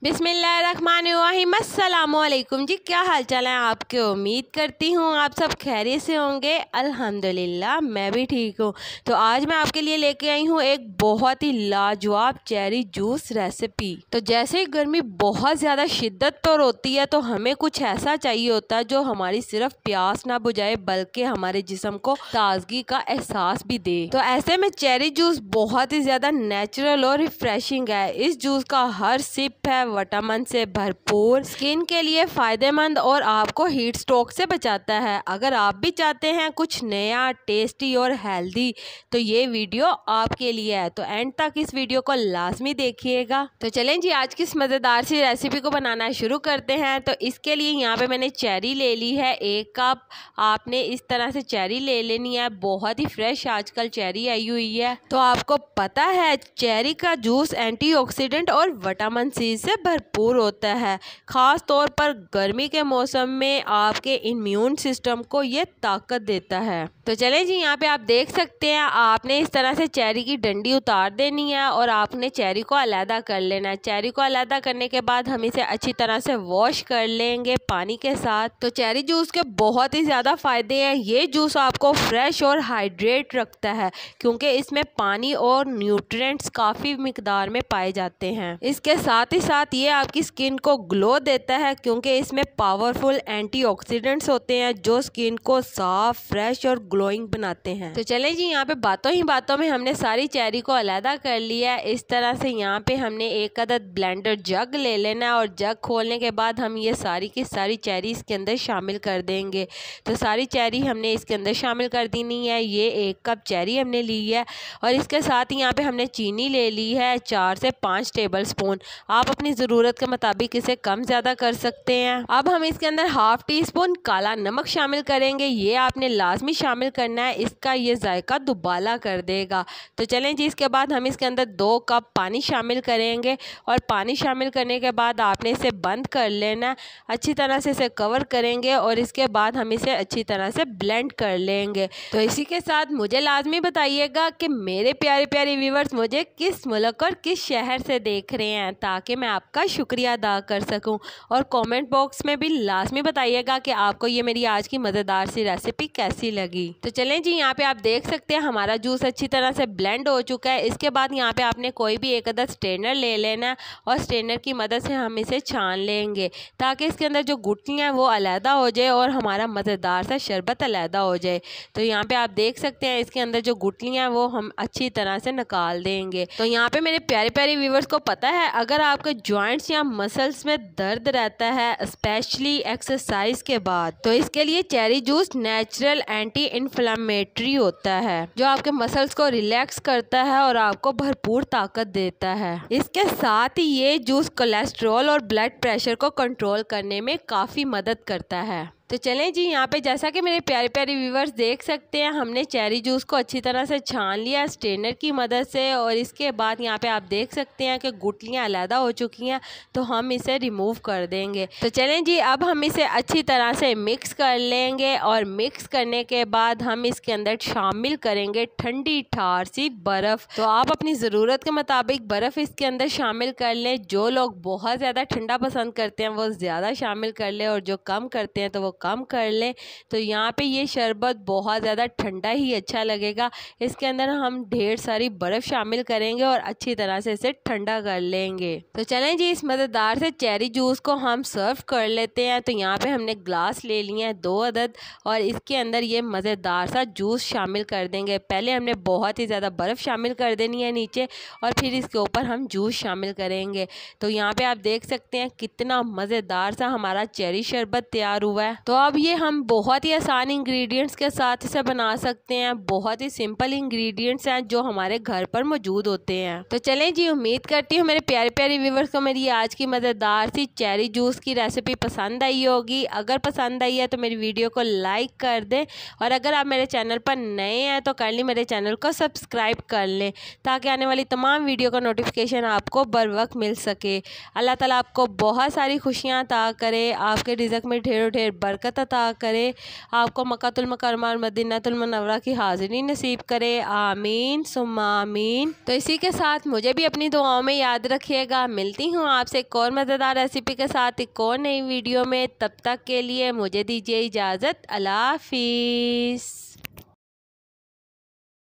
बिस्मिल्लाहिर्रहमानिर्रहीम। अस्सलामुअलैकुम जी, क्या हाल चाल है आपके। उम्मीद करती हूँ आप सब खैरियत से होंगे। अल्हम्दुलिल्लाह मैं भी ठीक हूँ। तो आज मैं आपके लिए लेके आई हूँ एक बहुत ही लाजवाब चेरी जूस रेसिपी। तो जैसे ही गर्मी बहुत ज़्यादा शिद्दत पर होती है तो हमें कुछ ऐसा चाहिए होता है जो हमारी सिर्फ प्यास ना बुझाए बल्कि हमारे जिस्म को ताजगी का एहसास भी दे। तो ऐसे में चेरी जूस बहुत ही ज़्यादा नेचुरल और रिफ्रेशिंग है। इस जूस का हर सिप है विटामिन से भरपूर, स्किन के लिए फायदेमंद और आपको हीट स्ट्रोक से बचाता है। अगर आप भी चाहते हैं कुछ नया, टेस्टी और हेल्दी तो ये वीडियो आपके लिए है। तो एंड तक इस वीडियो को लाजमी देखिएगा। तो चलें जी, आज की इस मज़ेदार सी रेसिपी को बनाना शुरू करते हैं। तो इसके लिए यहाँ पे मैंने चेरी ले ली है 1 कप। आपने इस तरह से चेरी ले लेनी है, बहुत ही फ्रेश आजकल चेरी आई हुई है। तो आपको पता है चेरी का जूस एंटीऑक्सीडेंट और विटामिन सी से भरपूर होता है। ख़ास तौर पर गर्मी के मौसम में आपके इम्यून सिस्टम को ये ताकत देता है। तो चलें जी, यहाँ पे आप देख सकते हैं आपने इस तरह से चेरी की डंडी उतार देनी है और आपने चेरी को अलहदा कर लेना है। चेरी को अलहदा करने के बाद हम इसे अच्छी तरह से वॉश कर लेंगे पानी के साथ। तो चेरी जूस के बहुत ही ज़्यादा फ़ायदे हैं। ये जूस आपको फ्रेश और हाइड्रेट रखता है क्योंकि इसमें पानी और न्यूट्रिएंट्स काफ़ी मिकदार में पाए जाते हैं। इसके साथ ही साथ ये आपकी स्किन को ग्लो देता है क्योंकि इसमें पावरफुल एंटीऑक्सीडेंट्स होते हैं जो स्किन को साफ, फ्रेश और ग्लोइंग बनाते हैं। तो चलें जी, यहाँ पे बातों ही बातों में हमने सारी चेरी को अलहदा कर लिया है। इस तरह से यहाँ पे हमने एक अदद ब्लेंडर जग ले लेना है और जग खोलने के बाद हम ये सारी की सारी चेरी इसके अंदर शामिल कर देंगे। तो सारी चेरी हमने इसके अंदर शामिल कर देनी है। ये 1 कप चेरी हमने ली है और इसके साथ ही यहाँ पे हमने चीनी ले ली है 4 से 5 टेबल स्पून। आप अपनी ज़रूरत के मुताबिक इसे कम ज़्यादा कर सकते हैं। अब हम इसके अंदर ½ टी स्पून काला नमक शामिल करेंगे। ये आपने लाजमी शामिल करना है, इसका ये जायका दुबाला कर देगा। तो चलें जी, इसके बाद हम इसके अंदर 2 कप पानी शामिल करेंगे और पानी शामिल करने के बाद आपने इसे बंद कर लेना है। अच्छी तरह से इसे कवर करेंगे और इसके बाद हम इसे अच्छी तरह से ब्लेंड कर लेंगे। तो इसी के साथ मुझे लाजमी बताइएगा कि मेरे प्यारे प्यारे व्यूवर्स मुझे किस मुल्क और किस शहर से देख रहे हैं ताकि मैं आपका शुक्रिया अदा कर सकूं। और कमेंट बॉक्स में भी लाजमी बताइएगा कि आपको ये मेरी आज की मज़ेदार सी रेसिपी कैसी लगी। तो चलें जी, यहाँ पे आप देख सकते हैं हमारा जूस अच्छी तरह से ब्लेंड हो चुका है। इसके बाद यहाँ पे आपने कोई भी एक अदद स्ट्रेनर ले लेना है और स्ट्रेनर की मदद से हम इसे छान लेंगे ताकि इसके अंदर जो गुठलियाँ हैं वो अलहदा हो जाए और हमारा मज़ेदार सा शरबत अलहदा हो जाए। तो यहाँ पे आप देख सकते हैं इसके अंदर जो गुठलियाँ हैं वो हम अच्छी तरह से निकाल देंगे। तो यहाँ पे मेरे प्यारे प्यारे व्यूवर्स को पता है अगर आपके जॉइंट्स या मसल्स में दर्द रहता है स्पेशली एक्सरसाइज के बाद, तो इसके लिए cherry juice natural anti inflammatory होता है जो आपके मसल्स को रिलैक्स करता है और आपको भरपूर ताकत देता है। इसके साथ ही ये जूस कोलेस्ट्रॉल और ब्लड प्रेशर को कंट्रोल करने में काफ़ी मदद करता है। तो चलें जी, यहाँ पे जैसा कि मेरे प्यारे प्यारे व्यूवर्स देख सकते हैं हमने चेरी जूस को अच्छी तरह से छान लिया स्ट्रेनर की मदद से और इसके बाद यहाँ पे आप देख सकते हैं कि गुठलियाँ अलहदा हो चुकी हैं तो हम इसे रिमूव कर देंगे। तो चलें जी, अब हम इसे अच्छी तरह से मिक्स कर लेंगे और मिक्स करने के बाद हम इसके अंदर शामिल करेंगे ठंडी ठार सी बर्फ़। तो आप अपनी ज़रूरत के मुताबिक बर्फ़ इसके अंदर शामिल कर लें। जो लोग बहुत ज़्यादा ठंडा पसंद करते हैं वो ज़्यादा शामिल कर लें और जो कम करते हैं तो वो कम कर लें। तो यहाँ पे ये शरबत बहुत ज़्यादा ठंडा ही अच्छा लगेगा। इसके अंदर हम ढेर सारी बर्फ़ शामिल करेंगे और अच्छी तरह से इसे ठंडा कर लेंगे। तो चलें जी, इस मज़ेदार से चेरी जूस को हम सर्व कर लेते हैं। तो यहाँ पे हमने ग्लास ले लिए हैं 2 अदद और इसके अंदर ये मज़ेदार सा जूस शामिल कर देंगे। पहले हमने बहुत ही ज़्यादा बर्फ़ शामिल कर देनी है नीचे और फिर इसके ऊपर हम जूस शामिल करेंगे। तो यहाँ पे आप देख सकते हैं कितना मज़ेदार सा हमारा चेरी शरबत तैयार हुआ है। तो अब ये हम बहुत ही आसान इंग्रेडिएंट्स के साथ इसे बना सकते हैं। बहुत ही सिंपल इंग्रेडिएंट्स हैं जो हमारे घर पर मौजूद होते हैं। तो चलें जी, उम्मीद करती हूँ मेरे प्यारे प्यारे व्यूवर्स को मेरी आज की मज़ेदार सी चेरी जूस की रेसिपी पसंद आई होगी। अगर पसंद आई है तो मेरी वीडियो को लाइक कर दें और अगर आप मेरे चैनल पर नए हैं तो काइंडली मेरे चैनल को सब्सक्राइब कर लें ताकि आने वाली तमाम वीडियो का नोटिफिकेशन आपको बर वक्त मिल सके। अल्लाह ताला आपको बहुत सारी खुशियाँ अता करे, आपके रिज़्क़ में ढेरों ढेर बरकत अता करे, आपको मक्कातुल मुकर्रमा और मदीनातुल मुनव्वरा की हाज़िरी नसीब करे। आमीन सुम्मा आमीन। तो इसी के साथ मुझे भी अपनी दुआओं में याद रखिएगा। मिलती हूँ आपसे एक और मज़ेदार रेसिपी के साथ एक और नई वीडियो में। तब तक के लिए मुझे दीजिए इजाज़त। अल्लाह हाफिज़।